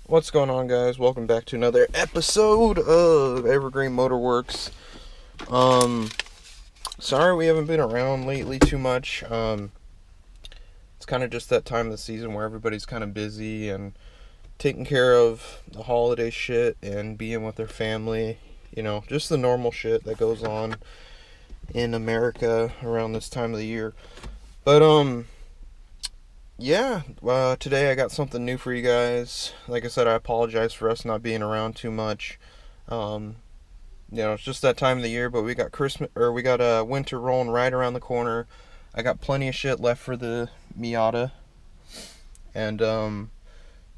What's going on, guys? Welcome back to another episode of Evergreen Motorworks. Sorry we haven't been around lately too much. It's kind of just that time of the season where everybody's kind of busy and taking care of the holiday shit and being with their family. You know, just the normal shit that goes on in America around this time of the year. But, yeah, today I got something new for you guys. Like I said, I apologize for us not being around too much. It's just that time of the year, but we got winter rolling right around the corner. I got plenty of shit left for the Miata. And,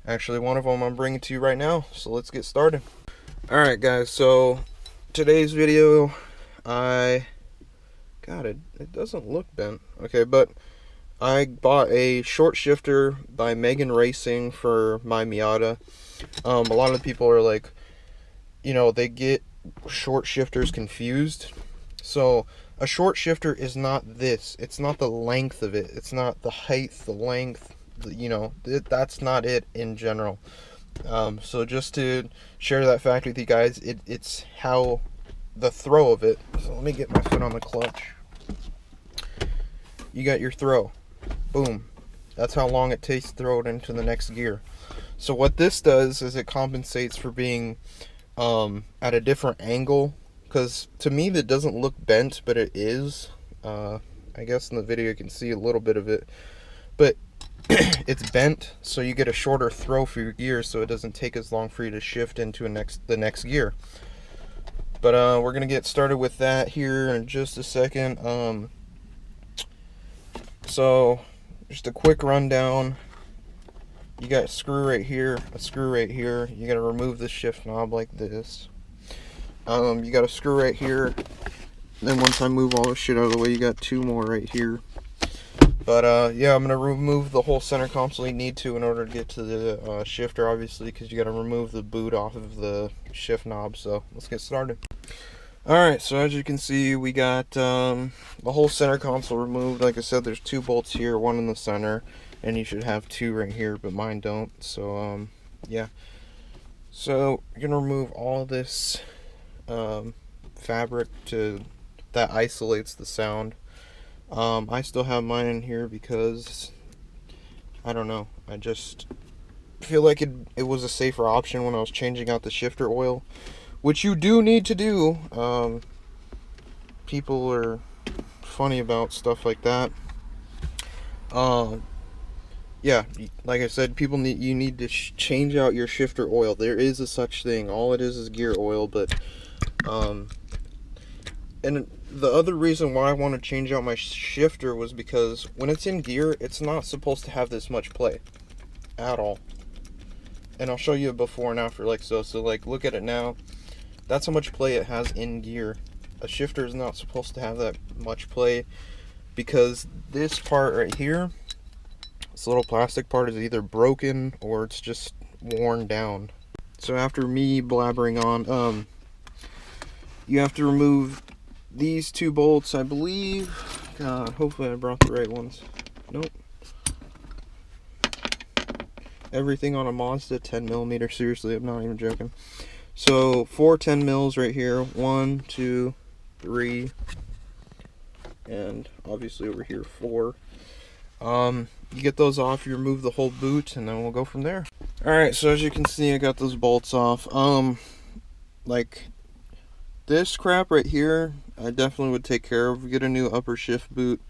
actually one of them I'm bringing to you right now, so let's get started. Alright, guys, so today's video, it doesn't look bent. Okay, but I bought a short shifter by Megan Racing for my Miata. A lot of people are like, they get short shifters confused. So a short shifter is not this. It's not the length of it. It's not the height, the length, that's not it in general. So just to share that fact with you guys, it's how the throw of it. So let me get my foot on the clutch. You got your throw. Boom. That's how long it takes to throw it into the next gear. So what this does is it compensates for being at a different angle, because to me that doesn't look bent, but it is. I guess in the video you can see a little bit of it, but it's bent, so you get a shorter throw for your gears, so it doesn't take as long for you to shift into the next gear. But we're gonna get started with that here in just a second. So just a quick rundown. You got a screw right here, a screw right here. You got to remove the shift knob like this. You got a screw right here. Then once I move all this shit out of the way, you got two more right here. But yeah, I'm gonna remove the whole center console you need to in order to get to the shifter, obviously, because you got to remove the boot off of the shift knob. So let's get started. Alright, so as you can see, we got the whole center console removed. Like I said, there's two bolts here, one in the center, and you should have two right here, but mine don't. So, yeah. So, you're going to remove all this fabric that isolates the sound. I still have mine in here because, I don't know, I just feel like it was a safer option when I was changing out the shifter oil, which you do need to do. People are funny about stuff like that. Yeah, like I said, you need to change out your shifter oil. There is a such thing. All it is gear oil, but and the other reason why I want to change out my shifter was because when it's in gear, it's not supposed to have this much play at all. And I'll show you a before and after, like so. So like, look at it now. That's how much play it has in gear. A shifter is not supposed to have that much play, because this part right here, this little plastic part, is either broken or it's just worn down. So after me blabbering on, you have to remove these two bolts, I believe. God, hopefully I brought the right ones. Nope. Everything on a Mazda 10mm, seriously, I'm not even joking. So 4 10 mils right here, 1, 2, 3, and obviously over here 4. You get those off, you remove the whole boot, and then we'll go from there. Alright, so as you can see, I got those bolts off. Like this crap right here, I definitely would take care of. Get a new upper shift boot.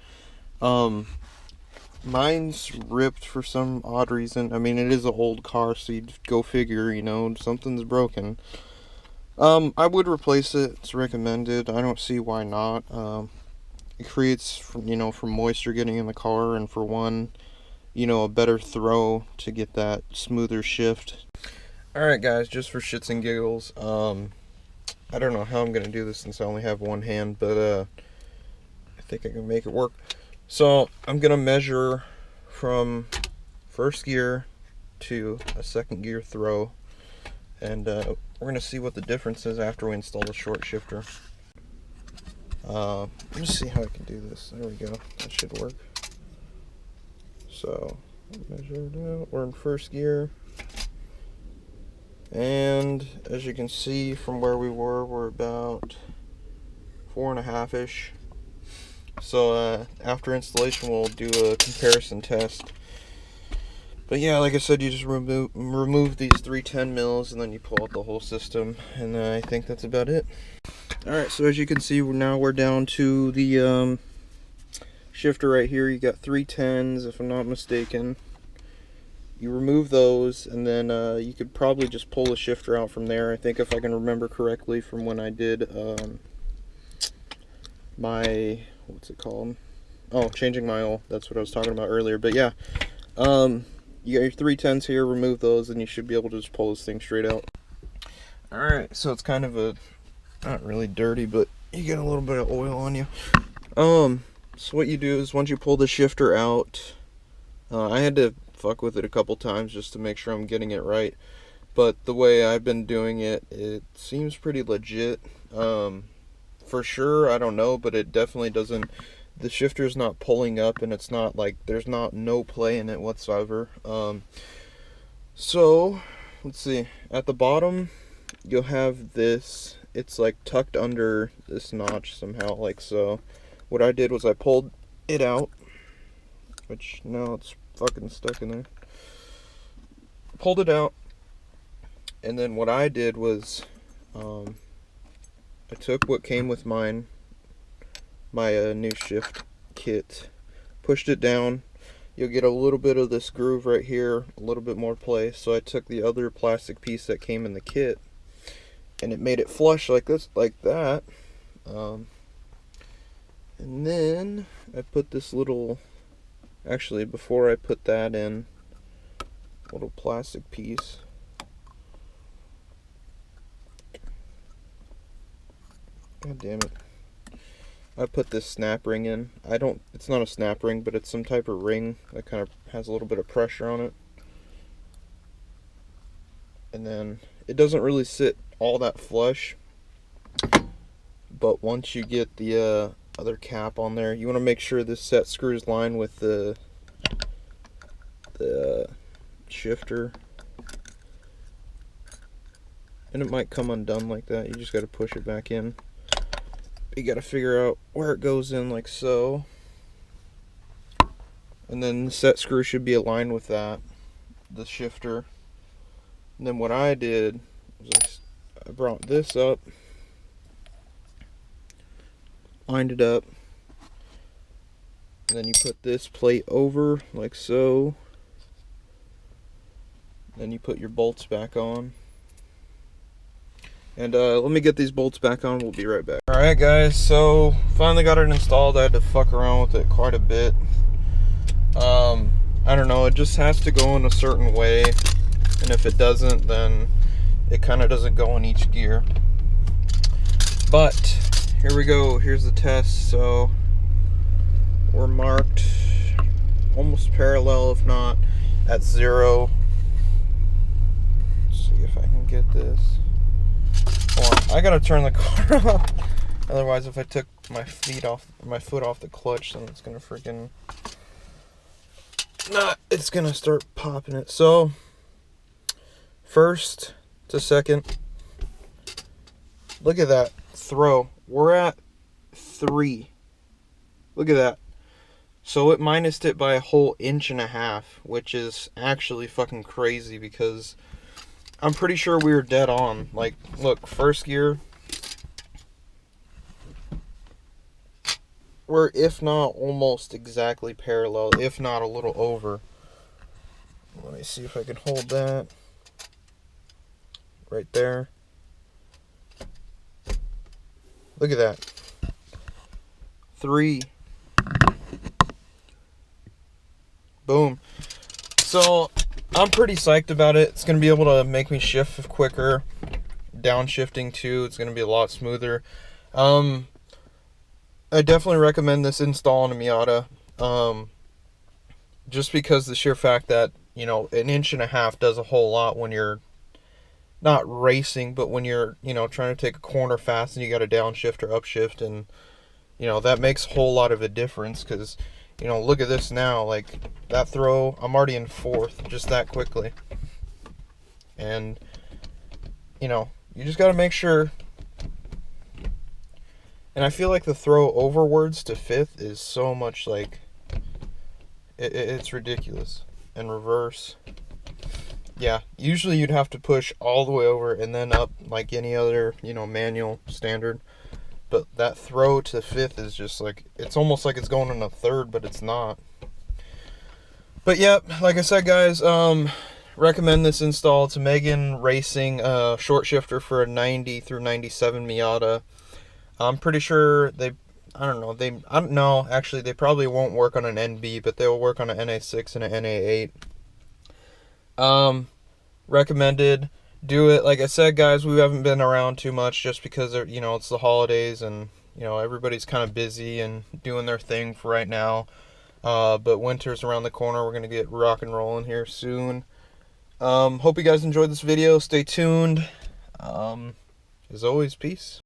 Mine's ripped for some odd reason. I mean, it is an old car, so you'd go figure, something's broken. I would replace it. It's recommended. I don't see why not. It creates, from moisture getting in the car, and for one, a better throw to get that smoother shift. Alright guys, just for shits and giggles, I don't know how I'm going to do this since I only have one hand, but I think I can make it work. So I'm going to measure from first gear to a second gear throw, and we're going to see what the difference is after we install the short shifter. Let me see how I can do this. There we go. That should work. So measure it out. We're in first gear. And as you can see from where we were, we're about 4.5-ish. So after installation, we'll do a comparison test. But yeah, like I said, you just remove these 310 mils, and then you pull out the whole system, and I think that's about it. Alright, so as you can see, now we're down to the shifter right here. You got 310s, if I'm not mistaken. You remove those, and then you could probably just pull the shifter out from there. I think, if I can remember correctly from when I did my, what's it called? Oh, changing my oil. That's what I was talking about earlier. But yeah, you got your 310s here, remove those, and you should be able to just pull this thing straight out. Alright, so it's kind of a, not really dirty, but you get a little bit of oil on you. So what you do is, once you pull the shifter out, I had to fuck with it a couple times just to make sure I'm getting it right. But the way I've been doing it, it seems pretty legit. For sure, I don't know, but it definitely doesn't, the shifter's not pulling up, and it's not like, there's no play in it whatsoever. So let's see, at the bottom you'll have this, it's like tucked under this notch somehow, like so. What I did was I pulled it out, which now it's fucking stuck in there. Pulled it out, and then what I did was I took what came with my new shift kit, pushed it down. You'll get a little bit of this groove right here, a little bit more play. So I took the other plastic piece that came in the kit, and it made it flush like this, like that. And then I put this little, actually before I put that in, little plastic piece. God damn it. I put this snap ring in. It's not a snap ring, but it's some type of ring that kind of has a little bit of pressure on it. And then it doesn't really sit all that flush, but once you get the other cap on there, you want to make sure this set screws line with the shifter. And it might come undone like that. You just got to push it back in. You got to figure out where it goes in, like so. And then the set screw should be aligned with that, the shifter. And then what I did was I brought this up, lined it up, and then you put this plate over, like so. Then you put your bolts back on. And let me get these bolts back on, we'll be right back. Alright guys, so finally got it installed. I had to fuck around with it quite a bit. I don't know, it just has to go in a certain way, and if it doesn't, then it kind of doesn't go in each gear. But here we go, here's the test. So we're marked almost parallel, if not at 0. Let's see if I can get this. I gotta turn the car off. Otherwise, if I took my foot off the clutch, then it's gonna freaking it's gonna start popping it. So first to second, look at that throw. We're at 3. Look at that. So it minused it by a whole 1.5 inches, which is actually fucking crazy, because I'm pretty sure we were dead on. Like, look, first gear, we're, if not almost exactly parallel, if not a little over. Let me see if I can hold that. Right there. Look at that. 3. Boom. So I'm pretty psyched about it. It's going to be able to make me shift quicker. Downshifting too. It's going to be a lot smoother. I definitely recommend this install on a Miata. Just because the sheer fact that, you know, 1.5 inches does a whole lot when you're not racing, but when you're, you know, trying to take a corner fast and you got a downshift or upshift, and, you know, that makes a whole lot of a difference. Because, you know, look at this now, like that throw, I'm already in 4th just that quickly. And you know, you just got to make sure. And I feel like the throw overwards to fifth is so much like it's ridiculous. And reverse, yeah, usually you'd have to push all the way over and then up like any other, you know, manual standard. But that throw to fifth is just like, it's almost like it's going in a third, but it's not. But yep, like I said, guys, recommend this install. It's a Megan Racing short shifter for a 90 through 97 Miata. I'm pretty sure I don't know, actually, they probably won't work on an NB, but they'll work on an NA6 and an NA8. Recommended. Do it. Like I said, guys, we haven't been around too much just because, you know, it's the holidays and, you know, everybody's kind of busy and doing their thing for right now. But winter's around the corner. We're going to get rock and rolling here soon. Hope you guys enjoyed this video. Stay tuned. As always, peace.